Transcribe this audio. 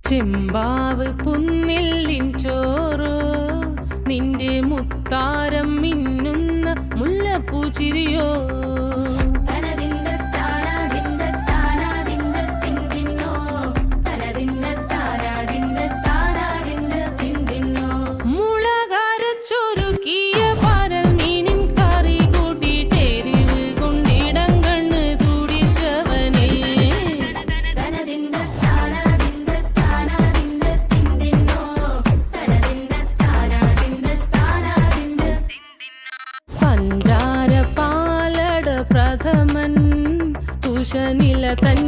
ചെമ്പാവ് പുന്നില്ലിൻ ചോറോ നിന്റെ മുത്താരം മിന്നുന്ന മുല്ലപ്പൂച്ചിരിയോ പഞ്ചാര പാലട പ്രഥമൻ തുഷനില തൻ